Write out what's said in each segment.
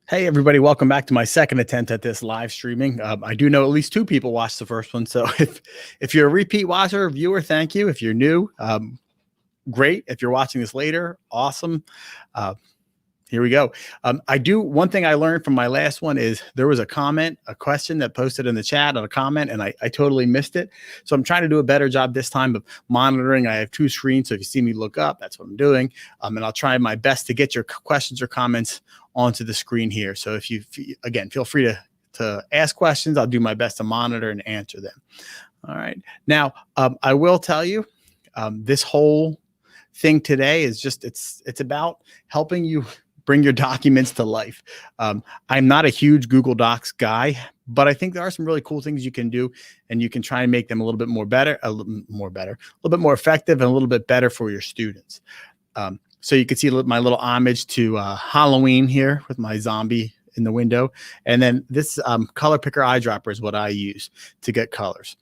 Hey everybody, welcome back to my second attempt at this live streaming. I do know at least two people watched the first one, so if you're a repeat watcher or viewer, thank you. If you're new, great. If you're watching this later, awesome. Uh, Here we go. One thing I learned from my last one is there was a question that posted in the chat on a comment, and I totally missed it. So I'm trying to do a better job this time of monitoring. I have two screens, so if you see me look up, that's what I'm doing. And I'll try my best to get your questions or comments onto the screen here. So if you, again, feel free to ask questions. I'll do my best to monitor and answer them. All right. Now, I will tell you, this whole thing today is just, it's about helping you bring your documents to life. I'm not a huge Google Docs guy, but I think there are some really cool things you can do, and you can try and make them a little bit more effective, and a little bit better for your students. So you can see my little homage to Halloween here with my zombie in the window. And then this color picker eyedropper is what I use to get colors.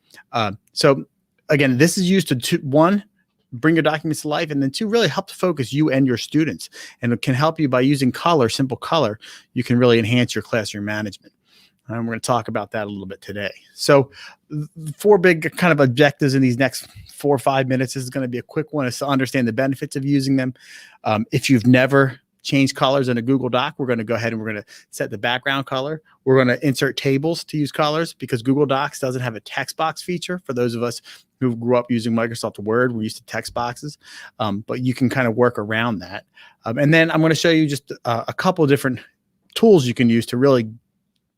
So again, this is used to one, bring your documents to life, and then two, really help to focus you and your students. And it can help you by using color, simple color. You can really enhance your classroom management. And we're going to talk about that a little bit today. So four big kind of objectives in these next 4 or 5 minutes. This is going to be a quick one, is to understand the benefits of using them. If you've never changed colors in a Google Doc, we're going to go ahead and we're going to set the background color. We're going to insert tables to use colors, because Google Docs doesn't have a text box feature. For those of us who grew up using Microsoft Word, we're used to text boxes, but you can kind of work around that. And then I'm going to show you just a couple of different tools you can use to really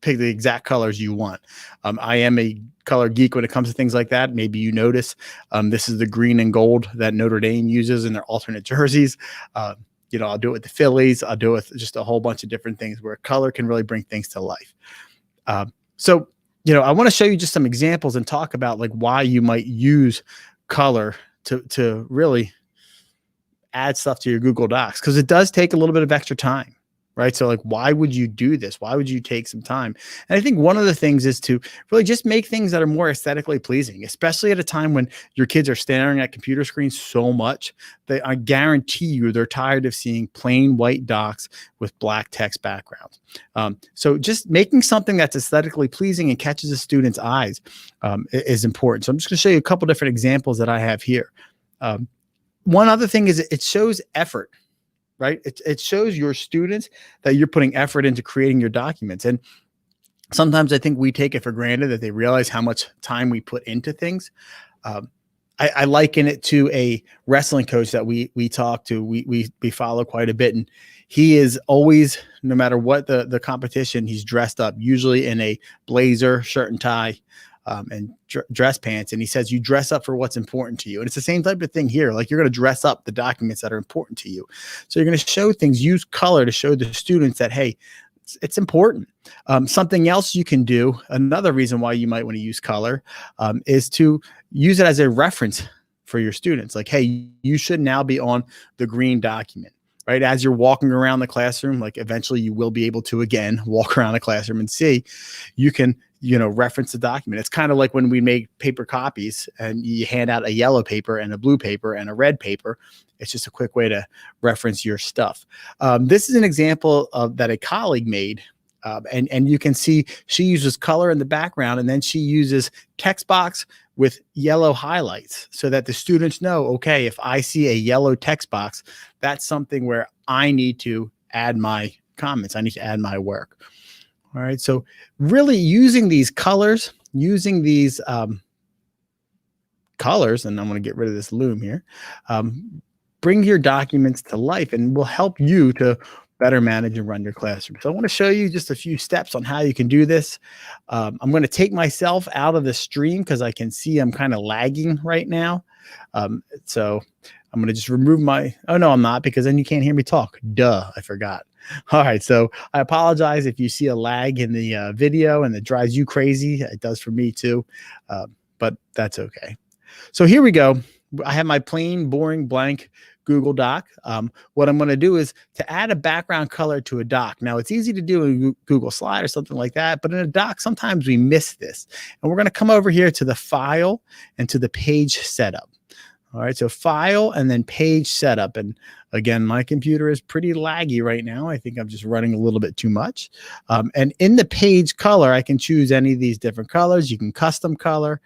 pick the exact colors you want. I am a color geek when it comes to things like that. Maybe you notice this is the green and gold that Notre Dame uses in their alternate jerseys. I'll do it with the Phillies. I'll do it with just a whole bunch of different things where color can really bring things to life. So I want to show you just some examples and talk about like why you might use color to really add stuff to your Google Docs, because it does take a little bit of extra time. Right. So like, why would you do this? Why would you take some time? And I think one of the things is to really just make things that are more aesthetically pleasing, especially at a time when your kids are staring at computer screens so much that I guarantee you they're tired of seeing plain white docs with black text backgrounds. So just making something that's aesthetically pleasing and catches a student's eyes is important. So I'm just going to show you a couple different examples that I have here. One other thing is it shows effort. Right? It shows your students that you're putting effort into creating your documents. And sometimes I think we take it for granted that they realize how much time we put into things. I liken it to a wrestling coach that we talk to, we follow quite a bit. And he is always, no matter what the competition, he's dressed up, usually in a blazer, shirt and tie, and dress pants. And he says, you dress up for what's important to you. And it's the same type of thing here. Like, you're going to dress up the documents that are important to you. So you're going to show things, use color to show the students that, hey, it's important. Something else you can do, another reason why you might want to use color, is to use it as a reference for your students. Like, hey, you should now be on the green document. Right? As you're walking around the classroom, like eventually you will be able to, again, walk around the classroom and see, you can, reference the document. It's kind of like when we make paper copies and you hand out a yellow paper and a blue paper and a red paper. It's just a quick way to reference your stuff. This is an example that a colleague made. And you can see she uses color in the background, and then she uses text box with yellow highlights so that the students know, okay, if I see a yellow text box, that's something where I need to add my comments. I need to add my work. All right. So really using these colors, using these colors, and I'm going to get rid of this loom here, bring your documents to life and will help you to better manage and run your classroom. So I want to show you just a few steps on how you can do this. I'm going to take myself out of the stream because I can see I'm kind of lagging right now. So I'm going to just remove oh no, I'm not, because then you can't hear me talk. Duh, I forgot. All right. So I apologize if you see a lag in the video and it drives you crazy. It does for me too. But that's okay. So here we go. I have my plain, boring, blank Google Doc. What I'm going to do is to add a background color to a doc. Now, it's easy to do in Google Slide or something like that, but in a doc, sometimes we miss this. And we're going to come over here to the file and to the page setup. All right, so file and then page setup. And again, my computer is pretty laggy right now. I think I'm just running a little bit too much. And in the page color, I can choose any of these different colors. You can custom color.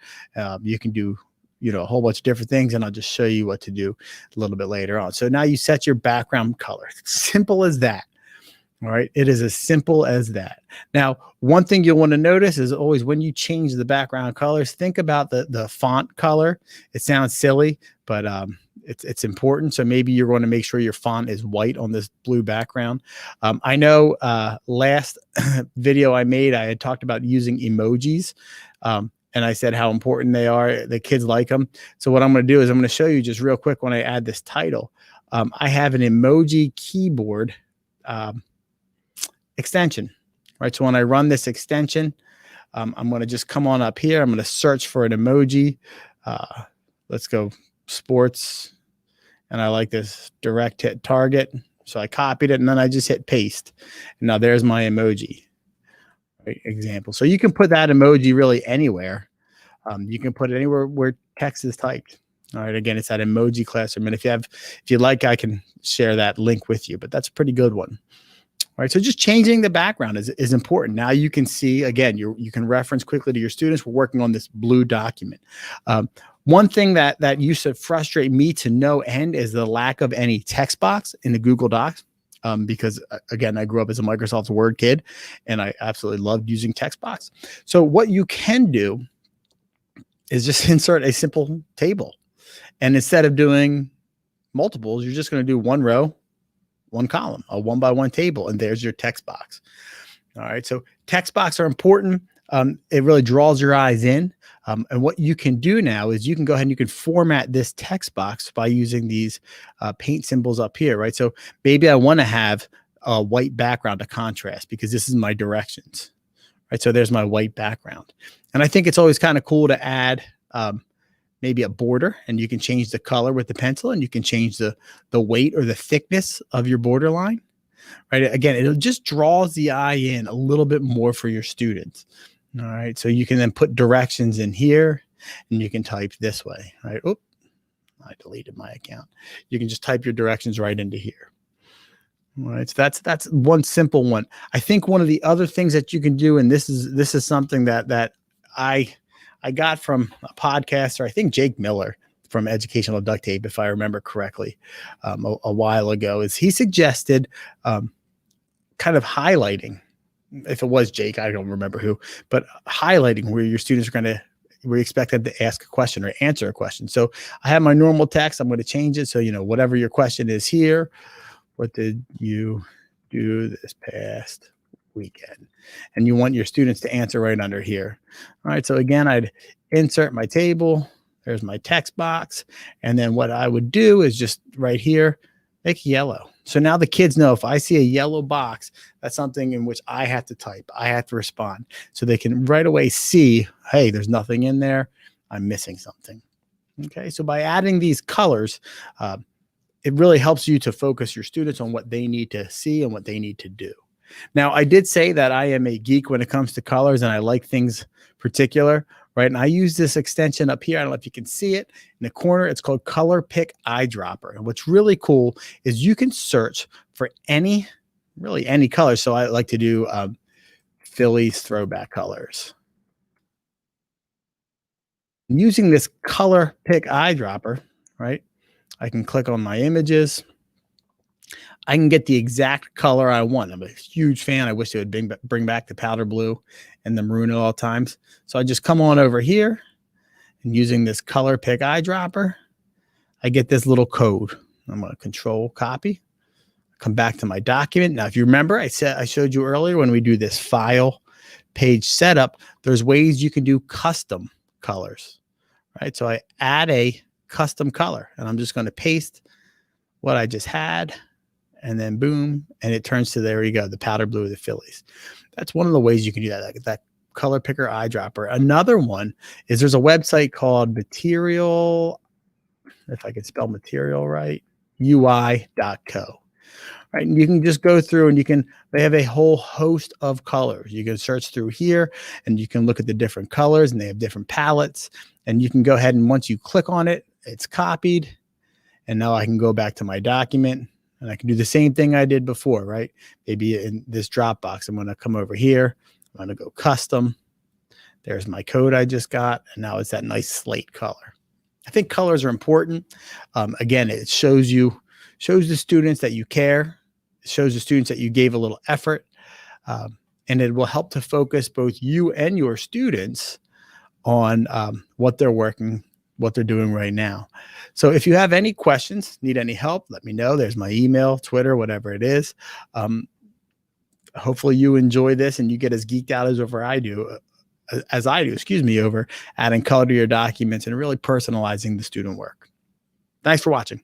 You can do a whole bunch of different things, and I'll just show you what to do a little bit later on. So now you set your background color. Simple as that. All right. It is as simple as that. Now, one thing you'll want to notice is always when you change the background colors, think about the font color. It sounds silly, but it's important. So maybe you're going to make sure your font is white on this blue background. I know last video I made, I had talked about using emojis. And I said how important they are. The kids like them. So what I'm going to do is I'm going to show you just real quick when I add this title. I have an emoji keyboard extension, right? So when I run this extension, I'm going to just come on up here. I'm going to search for an emoji. Let's go sports. And I like this direct hit target. So I copied it and then I just hit paste. And now there's my emoji, right? Example. So you can put that emoji really anywhere. You can put it anywhere where text is typed. All right. Again, it's that emoji classroom. And if you'd like, I can share that link with you, but that's a pretty good one. All right, so just changing the background is important. Now you can see, again, you can reference quickly to your students. We're working on this blue document. One thing that used to frustrate me to no end is the lack of any text box in the Google Docs. Because again, I grew up as a Microsoft Word kid, and I absolutely loved using text box. So what you can do is just insert a simple table. And instead of doing multiples, you're just going to do one row, one column, a 1-by-1 table, and there's your text box. All right, so text box are important. It really draws your eyes in. And what you can do now is you can go ahead and you can format this text box by using these paint symbols up here, right? So maybe I want to have a white background to contrast because this is my directions, right? So there's my white background. And I think it's always kind of cool to add maybe a border, and you can change the color with the pencil, and you can change the weight or the thickness of your border line, right? Again, it just draws the eye in a little bit more for your students. All right. So you can then put directions in here, and you can type this way, right? Oh, I deleted my account. You can just type your directions right into here. All right. So that's one simple one. I think one of the other things that you can do, and this is something that I got from a podcaster, I think Jake Miller from Educational Duct Tape, if I remember correctly, a while ago, is he suggested kind of highlighting, if it was Jake, I don't remember who, but highlighting where your students are where you expect them to ask a question or answer a question. So I have my normal text. I'm going to change it. So, whatever your question is here, what did you do this past weekend? And you want your students to answer right under here. All right. So again, I'd insert my table. There's my text box. And then what I would do is just right here, make yellow. So now the kids know if I see a yellow box, that's something in which I have to type. I have to respond. So they can right away see, hey, there's nothing in there. I'm missing something. Okay. So by adding these colors, it really helps you to focus your students on what they need to see and what they need to do. Now, I did say that I am a geek when it comes to colors, and I like things particular, right? And I use this extension up here. I don't know if you can see it in the corner. It's called Color Pick Eyedropper. And what's really cool is you can search for really any color. So I like to do Phillies throwback colors. And using this Color Pick Eyedropper, right? I can click on my images. I can get the exact color I want. I'm a huge fan. I wish they would bring back the powder blue and the maroon at all times. So I just come on over here, and using this Color Pick Eyedropper, I get this little code. I'm going to Control Copy, come back to my document. Now, if you remember, I showed you earlier when we do this file page setup, there's ways you can do custom colors, right? So I add a custom color, and I'm just going to paste what I just had. And then boom, and it turns to, there you go, the powder blue of the Phillies. That's one of the ways you can do that Color Picker Eyedropper. Another one is there's a website called Material, if I can spell material right, UI.co. Right, and you can just go through and they have a whole host of colors. You can search through here and you can look at the different colors, and they have different palettes. And you can go ahead and once you click on it, it's copied. And now I can go back to my document and I can do the same thing I did before, right? Maybe in this Dropbox, I'm going to come over here. I'm going to go custom. There's my code I just got. And now it's that nice slate color. I think colors are important. Again, it shows the students that you care. It shows the students that you gave a little effort. And it will help to focus both you and your students on what they're doing right now. So if you have any questions, need any help, let me know. There's my email, Twitter, whatever it is. Hopefully you enjoy this and you get as geeked out over adding color to your documents and really personalizing the student work. Thanks for watching.